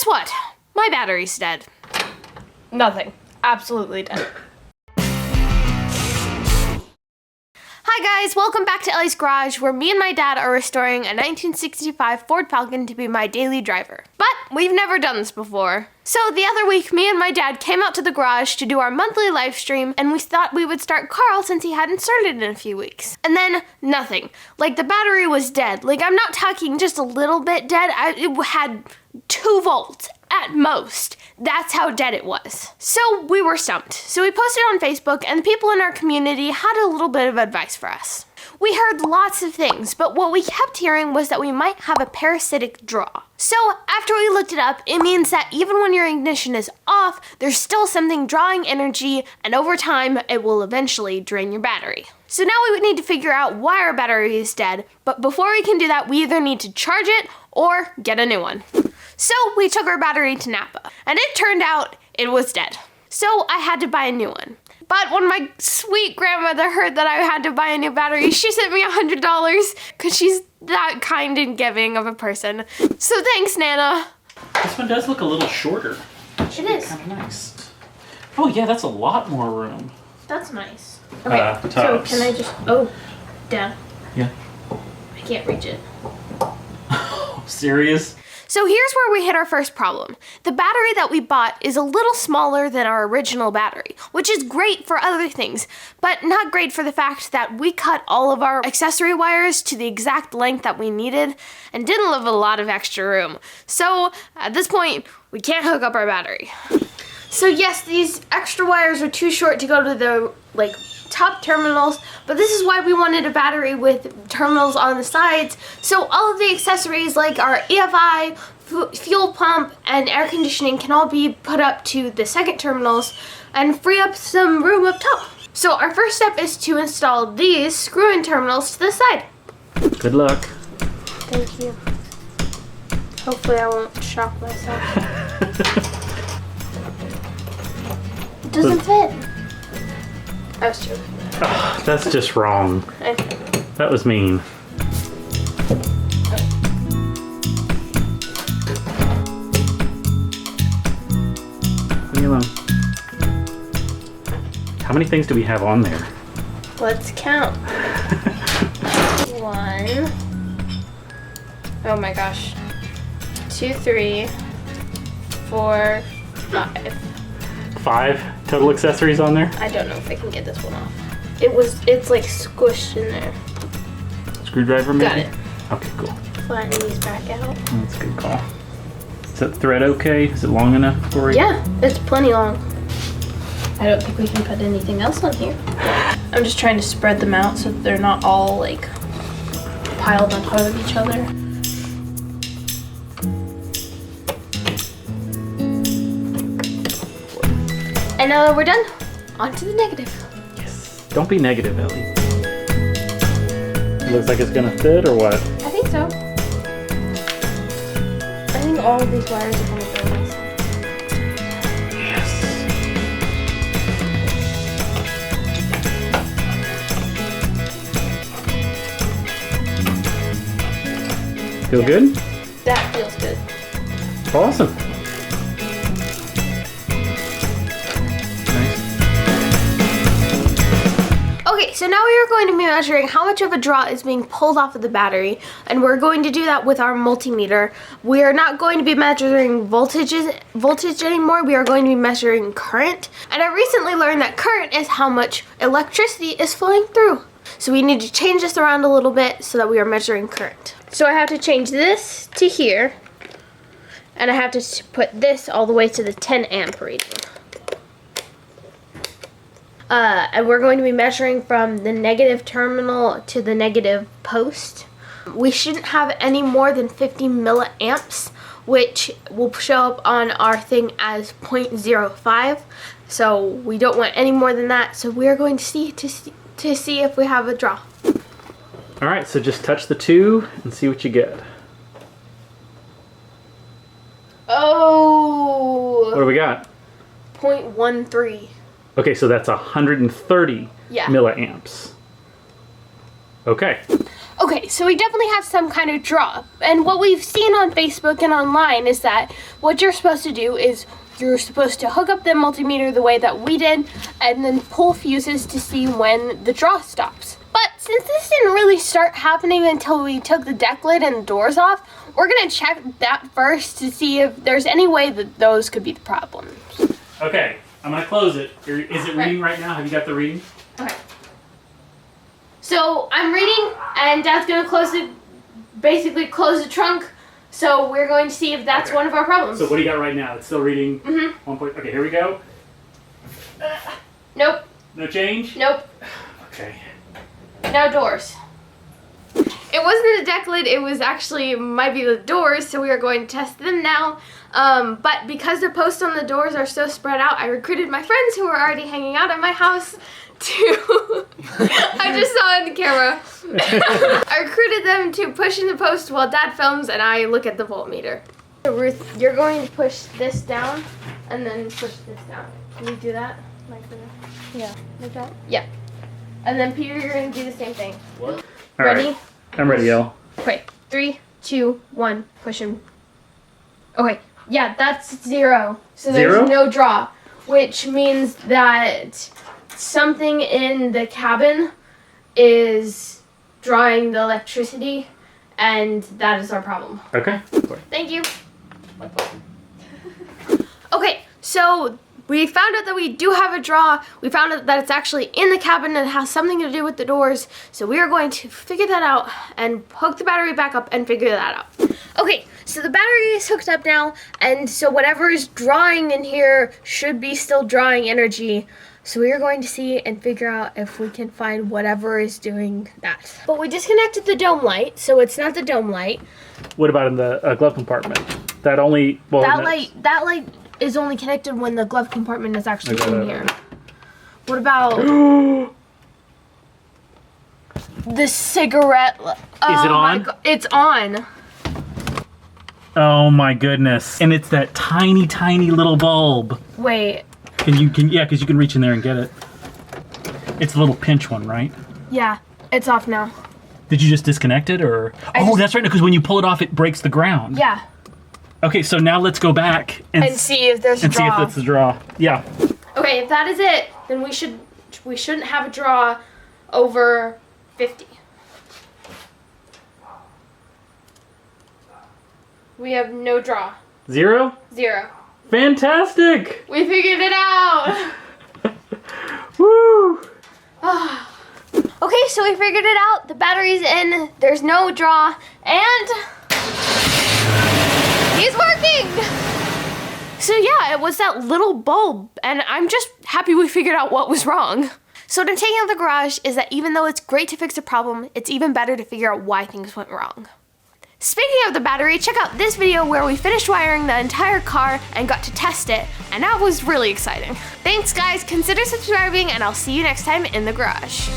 guess what? My battery's dead. Nothing. Absolutely dead. Hi guys, welcome back to Ellie's Garage, where me and my dad are restoring a 1965 Ford Falcon to be my daily driver. But we've never done this before. So the other week, me and my dad came out to the garage to do our monthly live stream, and we thought we would start Carl since he hadn't started in a few weeks. And then, nothing. Like, the battery was dead. Like, I'm not talking just a little bit dead. It had 2 volts at most. That's how dead it was. So we were stumped. So we posted on Facebook, and the people in our community had a little bit of advice for us. We heard lots of things, but what we kept hearing was that we might have a parasitic draw. So after we looked it up, it means that even when your ignition is off, there's still something drawing energy, and over time, it will eventually drain your battery. So now we would need to figure out why our battery is dead, but before we can do that, we either need to charge it or get a new one. So we took our battery to Napa, and it turned out it was dead. So I had to buy a new one. But when my sweet grandmother heard that I had to buy a new battery, she sent me $100 because she's that kind and giving of a person. So thanks, Nana. This one does look a little shorter. It is. Kind of nice. Oh yeah, that's a lot more room. That's nice. Okay, so can I just, Dad. Yeah. I can't reach it. Serious? So here's where we hit our first problem. The battery that we bought is a little smaller than our original battery, which is great for other things, but not great for the fact that we cut all of our accessory wires to the exact length that we needed and didn't leave a lot of extra room. So at this point, we can't hook up our battery. So yes, these extra wires are too short to go to the top terminals, but this is why we wanted a battery with terminals on the sides, so all of the accessories like our EFI, fuel pump, and air conditioning can all be put up to the second terminals and free up some room up top. So our first step is to install these screw-in terminals to the side. Good luck. Thank you. Hopefully I won't shock myself. It doesn't fit. I was joking. Oh, that's just wrong. That was mean. Leave me alone. How many things do we have on there? Let's count. 1. Oh my gosh. 2, 3, 4, 5. 5 total accessories on there? I don't know if I can get this one off. It's like squished in there. Screwdriver maybe? Got it. Okay, cool. Flatten these back out. That's a good call. Is that thread okay? Is it long enough for you? Yeah, it's plenty long. I don't think we can put anything else on here. I'm just trying to spread them out so that they're not all like piled on top of each other. And now that we're done, on to the negative. Yes. Don't be negative, Ellie. Looks like it's gonna fit or what? I think so. I think all of these wires are gonna go nice. Yes. Feel good? That feels good. Awesome. Okay, so now we are going to be measuring how much of a draw is being pulled off of the battery, and we're going to do that with our multimeter. We are not going to be measuring voltage anymore, we are going to be measuring current. And I recently learned that current is how much electricity is flowing through. So we need to change this around a little bit so that we are measuring current. So I have to change this to here, and I have to put this all the way to the 10 amp reading. And we're going to be measuring from the negative terminal to the negative post. We shouldn't have any more than 50 milliamps, which will show up on our thing as 0.05. So we don't want any more than that. So we're going to see if we have a draw. All right, so just touch the 2 and see what you get. Oh. What do we got? 0.13. Okay, so that's 130 milliamps. Okay. Okay, Okay, so we definitely have some kind of draw. And what we've seen on Facebook and online is that what you're supposed to do is you're supposed to hook up the multimeter the way that we did and then pull fuses to see when the draw stops. But since this didn't really start happening until we took the deck lid and the doors off, we're gonna check that first to see if there's any way that those could be the problem. Okay, I'm gonna close it. Is it reading right now? Have you got the reading? Okay. So I'm reading, and Dad's gonna basically close the trunk. So we're going to see if that's one of our problems. So what do you got right now? It's still reading 1 point. Okay, here we go. Nope. No change? Nope. Okay. Now doors. It wasn't the deck lid, it was actually, might be the doors, so we are going to test them now. But because the posts on the doors are so spread out, I recruited my friends who were already hanging out at my house to, I just saw it in the camera. I recruited them to push in the post while Dad films and I look at the voltmeter. So Ruth, you're going to push this down and then push this down. Can you do that? Like that? Yeah. Like that? Yeah. And then Peter, you're going to do the same thing. What? Ready? Right. I'm ready, y'all. Okay, 3, 2, 1, push him. Okay, yeah, that's 0. So there's 0? no draw, which means that something in the cabin is drawing the electricity, and that is our problem. Okay. Thank you. Okay, so we found out that we do have a draw. We found out that it's actually in the cabin and it has something to do with the doors. So we are going to figure that out and hook the battery back up and figure that out. Okay, so the battery is hooked up now, and so whatever is drawing in here should be still drawing energy. So we are going to see and figure out if we can find whatever is doing that. But we disconnected the dome light, so it's not the dome light. What about in the glove compartment? That only, well, That light is only connected when the glove compartment is actually in here. What about the cigarette? Is it on? It's on. Oh my goodness. And it's that tiny, tiny little bulb. Wait. Yeah, because you can reach in there and get it. It's a little pinch one, right? Yeah, it's off now. Did you just disconnect it, or? That's right, because when you pull it off, it breaks the ground. Yeah. Okay, so now let's go back and see if there's a draw. see if that's the draw. Yeah. Okay, if that is it, then we shouldn't have a draw over 50. We have no draw. 0? 0. Fantastic! We figured it out! Woo! Okay, so we figured it out. The battery's in, there's no draw, and he's working! So yeah, it was that little bulb, and I'm just happy we figured out what was wrong. So the taking of the garage is that even though it's great to fix a problem, it's even better to figure out why things went wrong. Speaking of the battery, check out this video where we finished wiring the entire car and got to test it, and that was really exciting. Thanks guys, consider subscribing, and I'll see you next time in the garage.